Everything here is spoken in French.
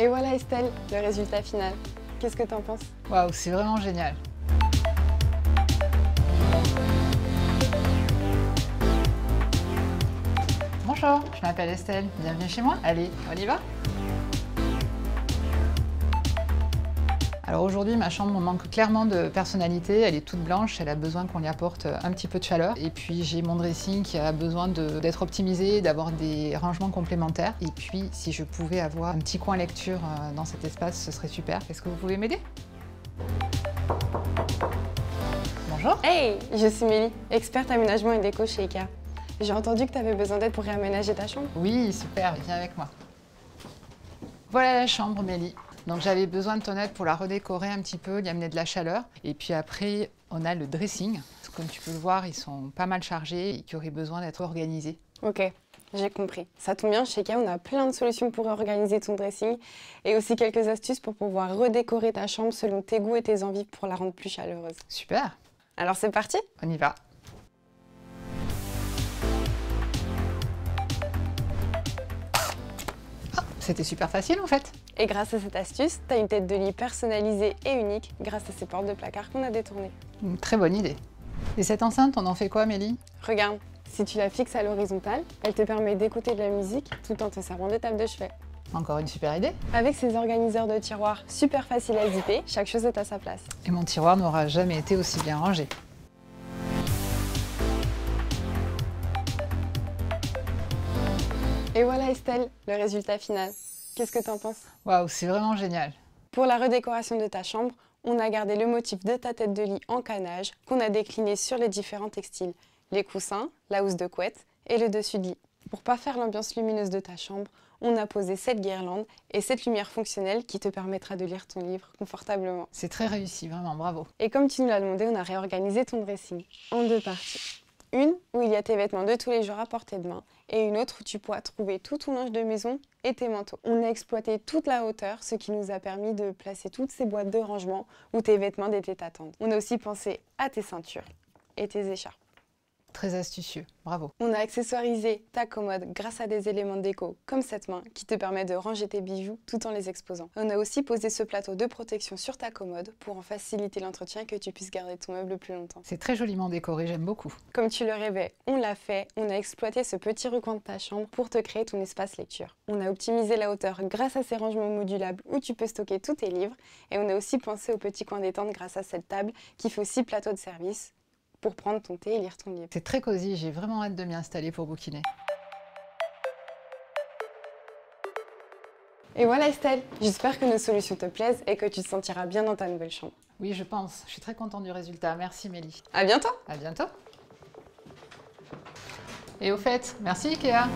Et voilà Estelle, le résultat final. Qu'est-ce que t'en penses? Waouh, c'est vraiment génial. Bonjour, je m'appelle Estelle, bienvenue chez moi. Allez, on y va? Alors aujourd'hui, ma chambre manque clairement de personnalité, elle est toute blanche, elle a besoin qu'on y apporte un petit peu de chaleur. Et puis j'ai mon dressing qui a besoin d'être optimisé, d'avoir des rangements complémentaires. Et puis si je pouvais avoir un petit coin lecture dans cet espace, ce serait super. Est-ce que vous pouvez m'aider? Bonjour. Hey, je suis Mélie, experte aménagement et déco chez IKEA. J'ai entendu que tu avais besoin d'aide pour réaménager ta chambre. Oui, super, viens avec moi. Voilà la chambre, Mélie. Donc j'avais besoin de ton aide pour la redécorer un petit peu, y amener de la chaleur. Et puis après, on a le dressing. Comme tu peux le voir, ils sont pas mal chargés et qui auraient besoin d'être organisés. Ok, j'ai compris. Ça tombe bien, chez IKEA, on a plein de solutions pour organiser ton dressing et aussi quelques astuces pour pouvoir redécorer ta chambre selon tes goûts et tes envies pour la rendre plus chaleureuse. Super, Alors c'est parti? on y va. Ah, c'était super facile en fait. Et grâce à cette astuce, tu as une tête de lit personnalisée et unique grâce à ces portes de placard qu'on a détournées. Une très bonne idée. Et cette enceinte, on en fait quoi, Mélie? Regarde, si tu la fixes à l'horizontale, elle te permet d'écouter de la musique tout en te servant de table de chevet. Encore une super idée. Avec ces organiseurs de tiroirs super faciles à zipper, chaque chose est à sa place. Et mon tiroir n'aura jamais été aussi bien rangé. Et voilà Estelle, le résultat final. Qu'est-ce que t'en penses? Waouh, c'est vraiment génial. Pour la redécoration de ta chambre, on a gardé le motif de ta tête de lit en canage qu'on a décliné sur les différents textiles. Les coussins, la housse de couette et le dessus de lit. Pour pas faire l'ambiance lumineuse de ta chambre, on a posé cette guirlande et cette lumière fonctionnelle qui te permettra de lire ton livre confortablement. C'est très réussi, vraiment, bravo. Et comme tu nous l'as demandé, on a réorganisé ton dressing en deux parties. Une où il y a tes vêtements de tous les jours à portée de main et une autre où tu pourras trouver tout ton linge de maison et tes manteaux. On a exploité toute la hauteur, ce qui nous a permis de placer toutes ces boîtes de rangement où tes vêtements d'été t'attendent. On a aussi pensé à tes ceintures et tes écharpes. Très astucieux, bravo. On a accessoirisé ta commode grâce à des éléments de déco comme cette main qui te permet de ranger tes bijoux tout en les exposant. On a aussi posé ce plateau de protection sur ta commode pour en faciliter l'entretien et que tu puisses garder ton meuble plus longtemps. C'est très joliment décoré, j'aime beaucoup. Comme tu le rêvais, on l'a fait, on a exploité ce petit recoin de ta chambre pour te créer ton espace lecture. On a optimisé la hauteur grâce à ces rangements modulables où tu peux stocker tous tes livres et on a aussi pensé au petit coin détente grâce à cette table qui fait aussi plateau de service pour prendre ton thé et lire ton livre. C'est très cosy, j'ai vraiment hâte de m'y installer pour bouquiner. Et voilà Estelle, j'espère que nos solutions te plaisent et que tu te sentiras bien dans ta nouvelle chambre. Oui, je pense. Je suis très contente du résultat. Merci, Mélie. À bientôt! À bientôt. Et au fait, merci Ikea.